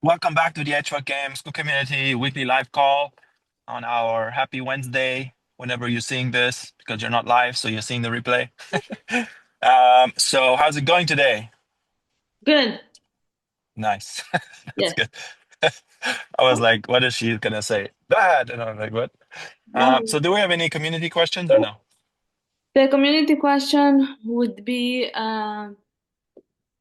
Welcome back to the HVAC Game Skool Community weekly live call on our happy Wednesday. Whenever you're seeing this, because you're not live, so you're seeing the replay. So how's it going today? Good. Nice. That's Yes. good. I was like, what is she gonna say? Bad. And I was like, what? No. So do we have any community questions or no? The community question would be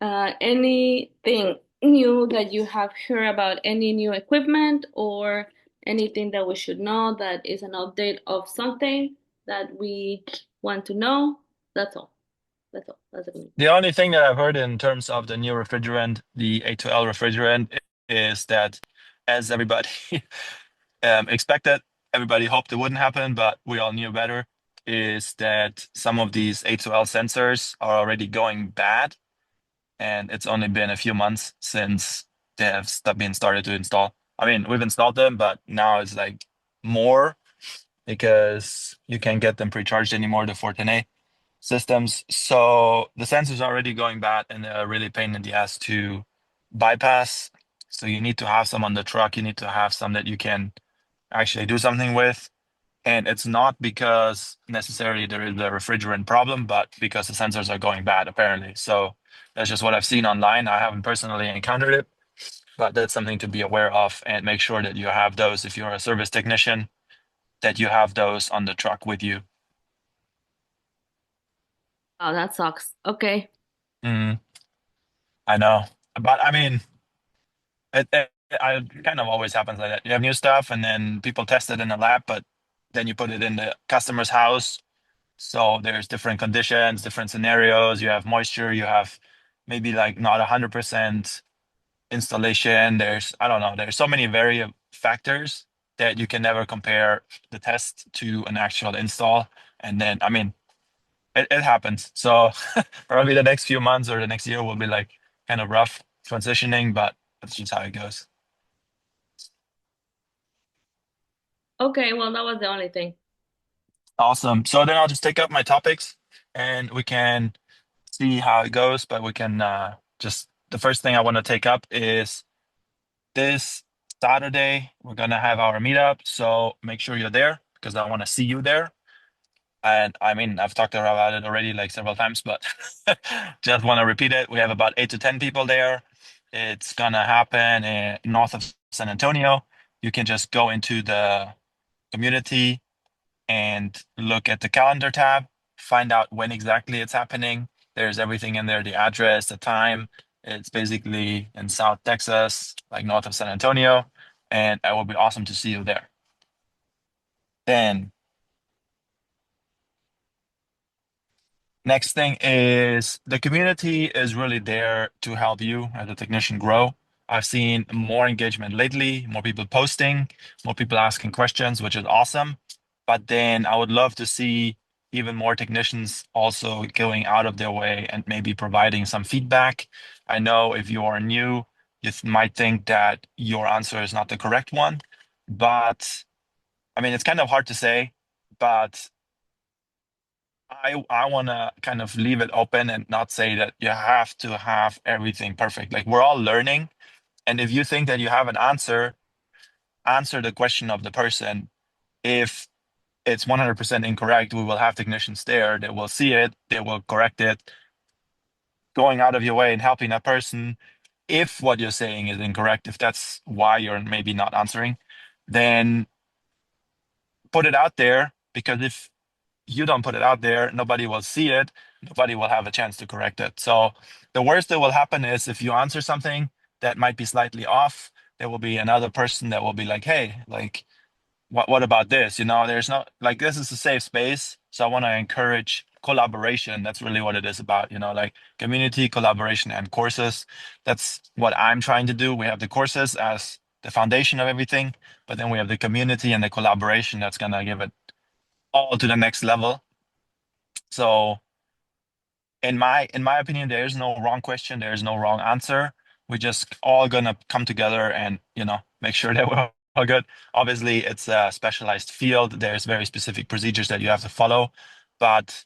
anything new that you have heard about any new equipment or anything that we should know that is an update of something that we want to know. That's all. That's all. That's the community. The only thing that I've heard in terms of the new refrigerant, the A2L refrigerant, is that as everybody expected, everybody hoped it wouldn't happen, but we all knew better, is that some of these A2L sensors are already going bad. And it's only been a few months since they have been started to install. I mean, we've installed them, but now it's like more because you can't get them pre-charged anymore, the 410A systems. So the sensors are already going bad and they're really pain in the ass to bypass. So you need to have some on the truck. You need to have some that you can actually do something with. And it's not because necessarily there is a refrigerant problem, but because the sensors are going bad, apparently. So that's just what I've seen online. I haven't personally encountered it, but that's something to be aware of and make sure that you have those if you're a service technician, that you have those on the truck with you. Oh, that sucks. Okay. Mm, I know. But I mean, it kind of always happens like that. You have new stuff and then people test it in the lab, but then you put it in the customer's house. So there's different conditions, different scenarios. You have moisture, you have maybe like not 100% installation. I don't know, there's so many various factors that you can never compare the test to an actual install. And then, I mean, it happens. So probably the next few months or the next year will be like kind of rough transitioning, but that's just how it goes. Okay, well, that was the only thing. Awesome. So then I'll just take up my topics and we can see how it goes, but we can just the first thing I want to take up is this Saturday, we're gonna have our meetup. So make sure you're there because I want to see you there. And I mean, I've talked about it already like several times, but just want to repeat it. We have about 8 to 10 people there. It's gonna happen in north of San Antonio. You can just go into the community and look at the calendar tab, find out when exactly it's happening. There's everything in there, the address, the time. It's basically in South Texas, like north of San Antonio, and it will be awesome to see you there. Then next thing is the community is really there to help you as a technician grow. I've seen more engagement lately, more people posting, more people asking questions, which is awesome. But then I would love to see even more technicians also going out of their way and maybe providing some feedback. I know if you are new, you might think that your answer is not the correct one, but I mean, it's kind of hard to say, but I want to kind of leave it open and not say that you have to have everything perfect. Like we're all learning, and if you think that you have an answer, answer the question of the person. If it's 100% incorrect, we will have technicians there that will see it, they will correct it, going out of your way and helping that person. If what you're saying is incorrect, if that's why you're maybe not answering, then put it out there because if you don't put it out there, nobody will see it, nobody will have a chance to correct it. So the worst that will happen is if you answer something that might be slightly off, there will be another person that will be like, hey, like, what about this? You know, there's no like this is a safe space. So I want to encourage collaboration. That's really what it is about, you know, like community collaboration and courses. That's what I'm trying to do. We have the courses as the foundation of everything, but then we have the community and the collaboration that's gonna give it all to the next level. So in my opinion, there is no wrong question, there is no wrong answer. We're just all gonna come together and make sure that we're all good. Obviously, it's a specialized field. There's very specific procedures that you have to follow. But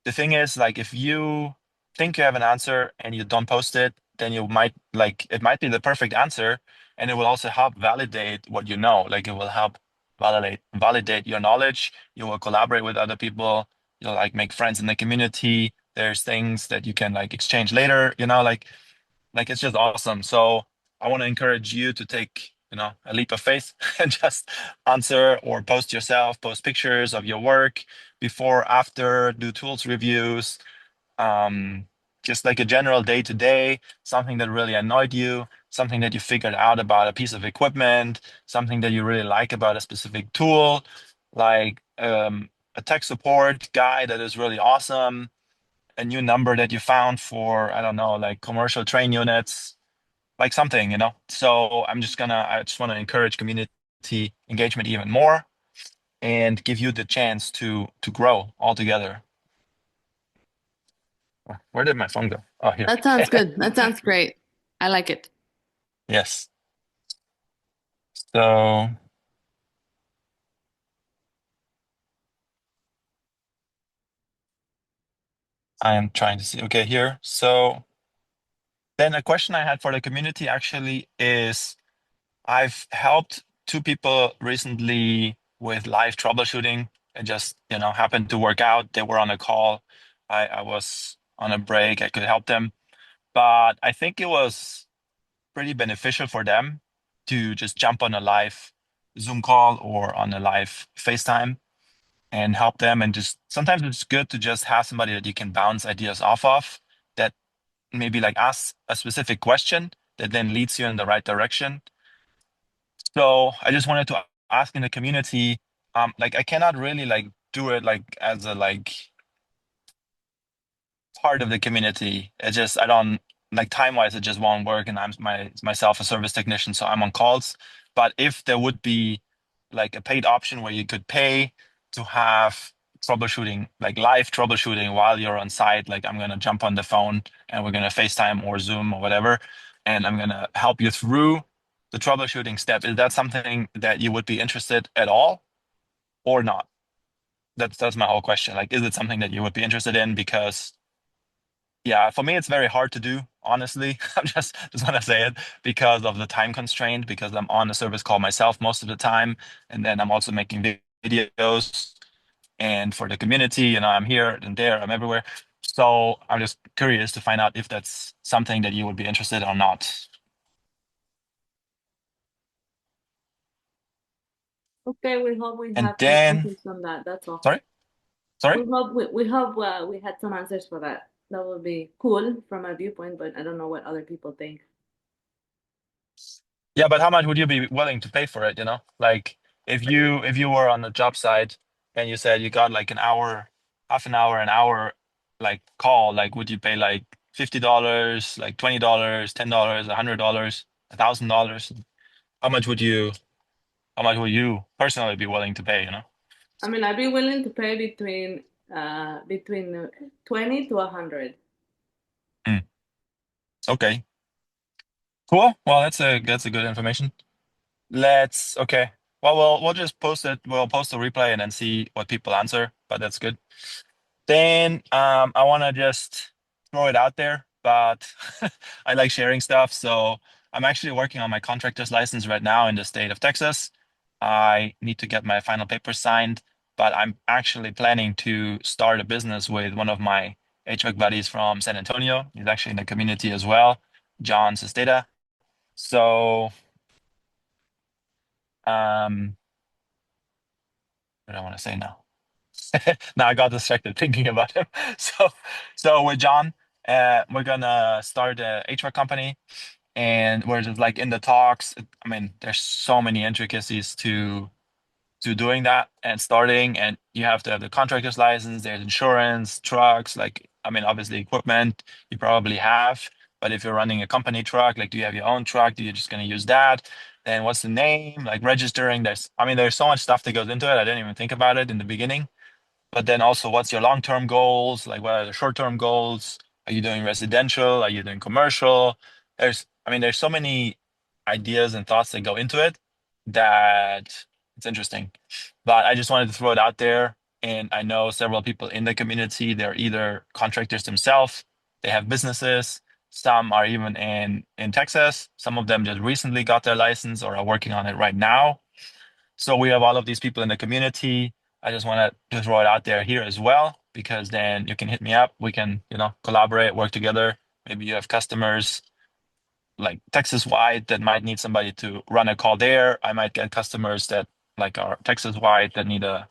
the thing is, like, if you think you have an answer and you don't post it, then you might like it might be the perfect answer, and it will also help validate what you know. Like it will help validate your knowledge. You will collaborate with other people. You'll like make friends in the community. There's things that you can like exchange later, like it's just awesome. So I want to encourage you to take, a leap of faith and just answer or post yourself, post pictures of your work before, after, do tools reviews, um, just like a general day to day, something that really annoyed you, something that you figured out about a piece of equipment, something that you really like about a specific tool, like a tech support guy that is really awesome, a new number that you found for, I don't know, like commercial train units, like something. So I just want to encourage community engagement even more and give you the chance to grow all together. Where did my phone go? Oh, here. That sounds good. That sounds great. I like it. Yes. So I am trying to see. Okay, here. So then a question I had for the community actually is I've helped two people recently with live troubleshooting. It just, happened to work out. They were on a call. I was on a break. I could help them. But I think it was pretty beneficial for them to just jump on a live Zoom call or on a live FaceTime and help them. And just sometimes it's good to just have somebody that you can bounce ideas off of, that maybe like ask a specific question that then leads you in the right direction. So I just wanted to ask in the community, like I cannot really like do it like as a like part of the community. I don't like time wise, it just won't work. And I'm myself a service technician, so I'm on calls. But if there would be like a paid option where you could pay to have troubleshooting, like live troubleshooting while you're on site, like I'm gonna jump on the phone and we're gonna FaceTime or Zoom or whatever, and I'm gonna help you through the troubleshooting step. Is that something that you would be interested at all or not? That's my whole question. Like, is it something that you would be interested in? Because yeah, for me, it's very hard to do, honestly. I'm just want to say it because of the time constraint, because I'm on a service call myself most of the time. And then I'm also making videos. And for the community, I'm here and there, I'm everywhere. So I'm just curious to find out if that's something that you would be interested in or not. Okay, we hope we And have some then, answers on that. That's all. sorry, sorry. We hope we had some answers for that. That would be cool from my viewpoint, but I don't know what other people think. Yeah, but how much would you be willing to pay for it, Like if you were on a job site and you said you got like an hour, half an hour like call, like would you pay like $50, like $20, $10, $100, $1,000? How much would you how much would you personally be willing to pay? I mean, I'd be willing to pay between 20 to 100. Hmm. Okay. Cool. Well, that's a good information. Let's okay. Well, we'll just post it. We'll post a replay and then see what people answer, but that's good. Then I want to just throw it out there, but I like sharing stuff. So I'm actually working on my contractor's license right now in the state of Texas. I need to get my final papers signed, but I'm actually planning to start a business with one of my HVAC buddies from San Antonio. He's actually in the community as well, John Sesteda. So um, what do I want to say now? Now I got distracted thinking about him. So with John, we're gonna start a HVAC company, and we're just like in the talks. I mean, there's so many intricacies to doing that and starting, and you have to have the contractor's license. There's insurance, trucks, like I mean, obviously equipment you probably have. But if you're running a company truck, like do you have your own truck? Do you just gonna use that? Then what's the name? Like registering. There's so much stuff that goes into it. I didn't even think about it in the beginning. But then also, what's your long-term goals? Like, what are the short-term goals? Are you doing residential? Are you doing commercial? There's so many ideas and thoughts that go into it that it's interesting. But I just wanted to throw it out there. And I know several people in the community, they're either contractors themselves, they have businesses, Some are even in Texas. Some of them just recently got their license or are working on it right now. So we have all of these people in the community. I just want to throw it out there here as well, because then you can hit me up. We can, collaborate, work together. Maybe you have customers like Texas wide that might need somebody to run a call there. I might get customers that like are Texas wide that need a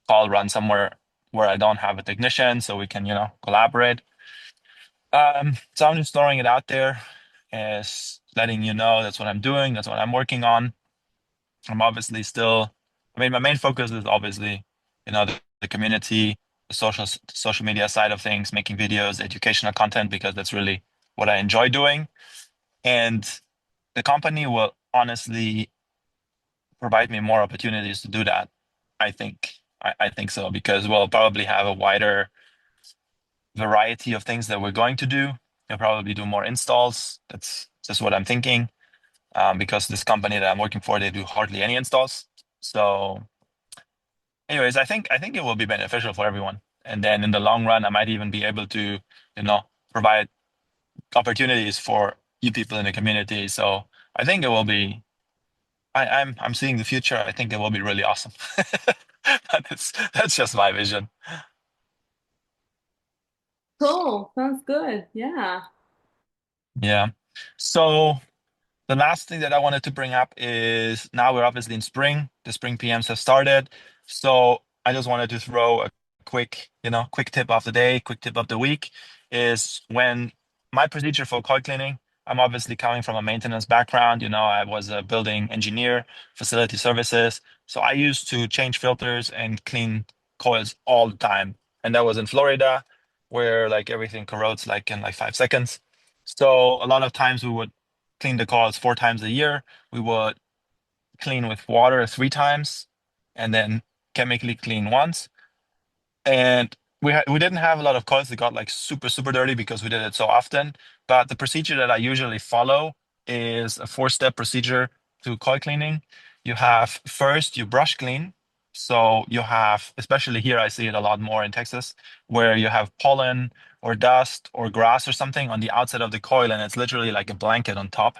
call run somewhere where I don't have a technician, so we can, collaborate. So I'm just throwing it out there as letting you know that's what I'm doing, that's what I'm working on. I'm obviously still, I mean, my main focus is obviously, the community, the social media side of things, making videos, educational content, because that's really what I enjoy doing. And the company will honestly provide me more opportunities to do that. I think. I think so, because we'll probably have a wider variety of things that we're going to do. We'll probably do more installs. That's just what I'm thinking. Because this company that I'm working for, they do hardly any installs. So, anyways, I think it will be beneficial for everyone. And then in the long run, I might even be able to, provide opportunities for you people in the community. So I think it will be. I'm seeing the future. I think it will be really awesome. That's just my vision. Cool. Sounds good. Yeah. Yeah. So the last thing that I wanted to bring up is now we're obviously in spring. The spring PMs have started. So I just wanted to throw a quick tip of the day, quick tip of the week is when my procedure for coil cleaning, I'm obviously coming from a maintenance background. I was a building engineer, facility services. So I used to change filters and clean coils all the time. And that was in Florida, where like everything corrodes like in like 5 seconds. So a lot of times we would clean the coils 4 times a year. We would clean with water 3 times and then chemically clean once. And we didn't have a lot of coils that got like super, super dirty because we did it so often. But the procedure that I usually follow is a 4-step procedure to coil cleaning. You have first, you brush clean. So you have, especially here, I see it a lot more in Texas, where you have pollen or dust or grass or something on the outside of the coil, and it's literally like a blanket on top,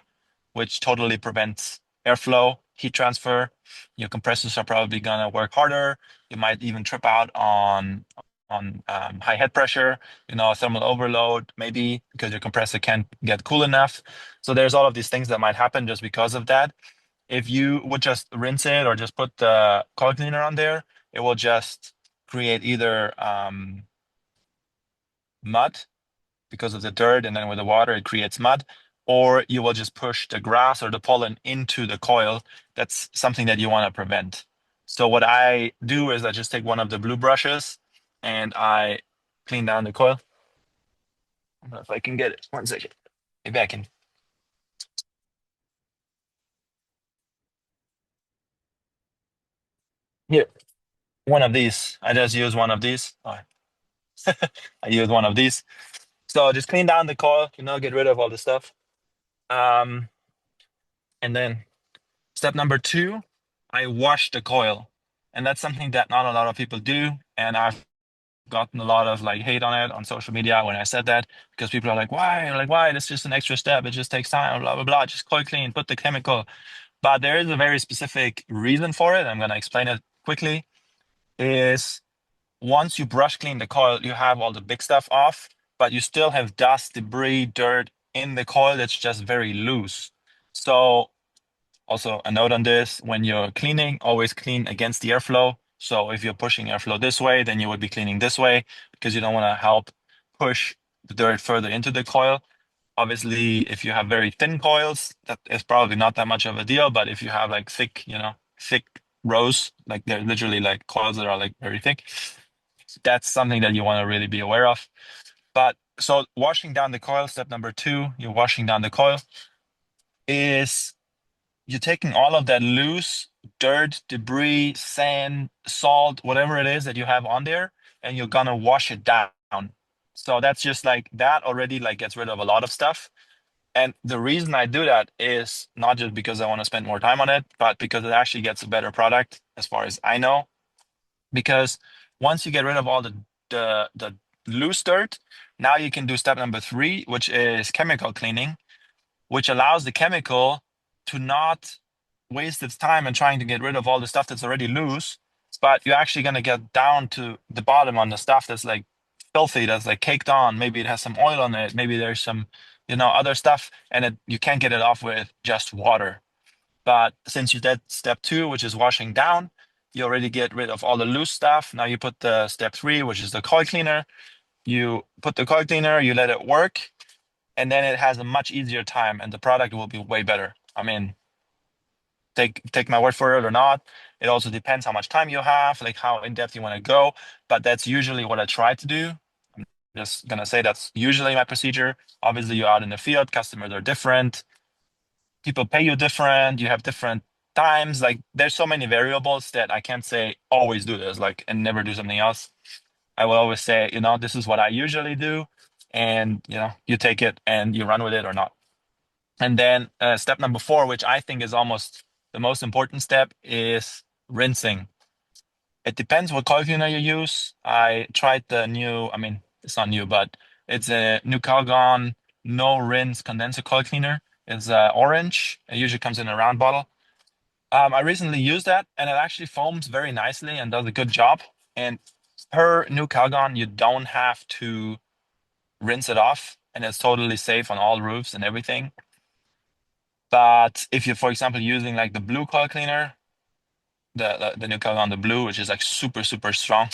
which totally prevents airflow, heat transfer. Your compressors are probably gonna work harder. You might even trip out on high head pressure, thermal overload, maybe because your compressor can't get cool enough. So there's all of these things that might happen just because of that. If you would just rinse it or just put the coil cleaner on there, it will just create either mud because of the dirt, and then with the water, it creates mud, or you will just push the grass or the pollen into the coil. That's something that you want to prevent. So what I do is I just take one of the blue brushes and I clean down the coil. I don't know if I can get it. 1 second. Maybe I can. Here, one of these. I just use one of these. Oh, I use one of these. So just clean down the coil, get rid of all the stuff. Um, and then step number two, I wash the coil. And that's something that not a lot of people do. And I've gotten a lot of like hate on it on social media when I said that, because people are like, why? Like, why? It's just an extra step. It just takes time, blah, blah, blah. Just coil clean, put the chemical. But there is a very specific reason for it. I'm going to explain it quickly. Is once you brush clean the coil, you have all the big stuff off, but you still have dust, debris, dirt in the coil that's just very loose. So also a note on this, when you're cleaning, always clean against the airflow. So if you're pushing airflow this way, then you would be cleaning this way, because you don't want to help push the dirt further into the coil. Obviously, if you have very thin coils, that is probably not that much of a deal. But if you have like thick rows, like they're literally like coils that are like very thick, that's something that you want to really be aware of. But so washing down the coil, step number two, you're washing down the coil, is you're taking all of that loose dirt, debris, sand, salt, whatever it is that you have on there, and you're gonna wash it down. So that's just like that already like gets rid of a lot of stuff. And the reason I do that is not just because I want to spend more time on it, but because it actually gets a better product as far as I know. Because once you get rid of all the loose dirt, Now you can do step number three, which is chemical cleaning, which allows the chemical to not waste its time and trying to get rid of all the stuff that's already loose, but you're actually going to get down to the bottom on the stuff that's like filthy, that's like caked on. Maybe it has some oil on it. Maybe there's some, other stuff, and you can't get it off with just water. But since you did step two, which is washing down, you already get rid of all the loose stuff. Now you put the step three, which is the coil cleaner. You put the coil cleaner, you let it work, and then it has a much easier time, and the product will be way better. I mean, take my word for it or not. It also depends how much time you have, like how in depth you want to go. But that's usually what I try to do. I'm just gonna say that's usually my procedure. Obviously, you're out in the field, customers are different, people pay you different, you have different times. Like there's so many variables that I can't say always do this, like and never do something else. I will always say, this is what I usually do, and you take it and you run with it or not. And then step number four, which I think is almost the most important step, is rinsing. It depends what coil cleaner you use. I tried the new, I mean, it's not new, but it's a new Calgon no rinse condenser coil cleaner. It's orange. It usually comes in a round bottle. I recently used that, and it actually foams very nicely and does a good job. And per new Calgon, you don't have to rinse it off, and it's totally safe on all roofs and everything. But if you're, for example, using like the blue coil cleaner, the new Calgon, the blue, which is like super, super strong,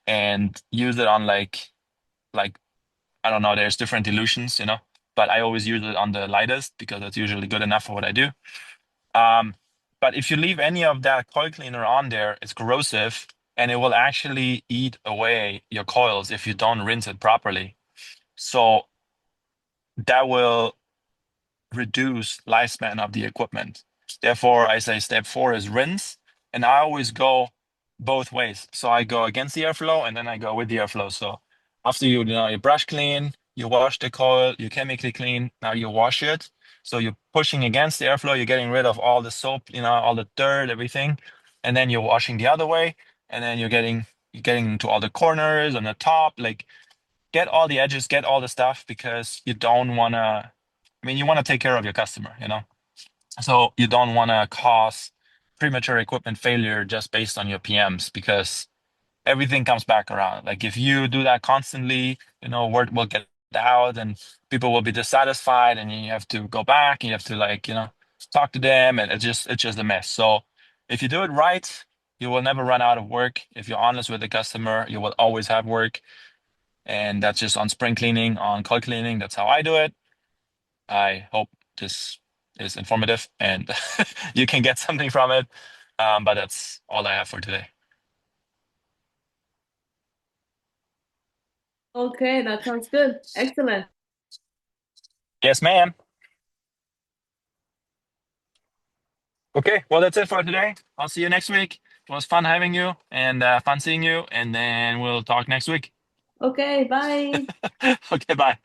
and use it on like I don't know, there's different dilutions, but I always use it on the lightest because it's usually good enough for what I do. Um, but if you leave any of that coil cleaner on there, it's corrosive and it will actually eat away your coils if you don't rinse it properly. So that will reduce lifespan of the equipment. Therefore, I say step four is rinse, and I always go both ways. So I go against the airflow and then I go with the airflow. So after you brush clean, you wash the coil, you chemically clean, now you wash it. So you're pushing against the airflow, you're getting rid of all the soap, all the dirt, everything. And then you're washing the other way, and then you're getting into all the corners on the top, like get all the edges, get all the stuff because you don't want to, I mean, you want to take care of your customer. So you don't want to cause premature equipment failure just based on your PMs because everything comes back around. Like if you do that constantly, word will get out and people will be dissatisfied and you have to go back and you have to talk to them and it's just a mess. So if you do it right, you will never run out of work. If you're honest with the customer, you will always have work. And that's just on spring cleaning, on coil cleaning. That's how I do it. I hope this is informative and you can get something from it. But that's all I have for today. Okay, that sounds good. Excellent. Yes, ma'am. Okay, well, that's it for today. I'll see you next week. It was fun having you and fun seeing you, and then we'll talk next week. Okay, bye. Okay, bye.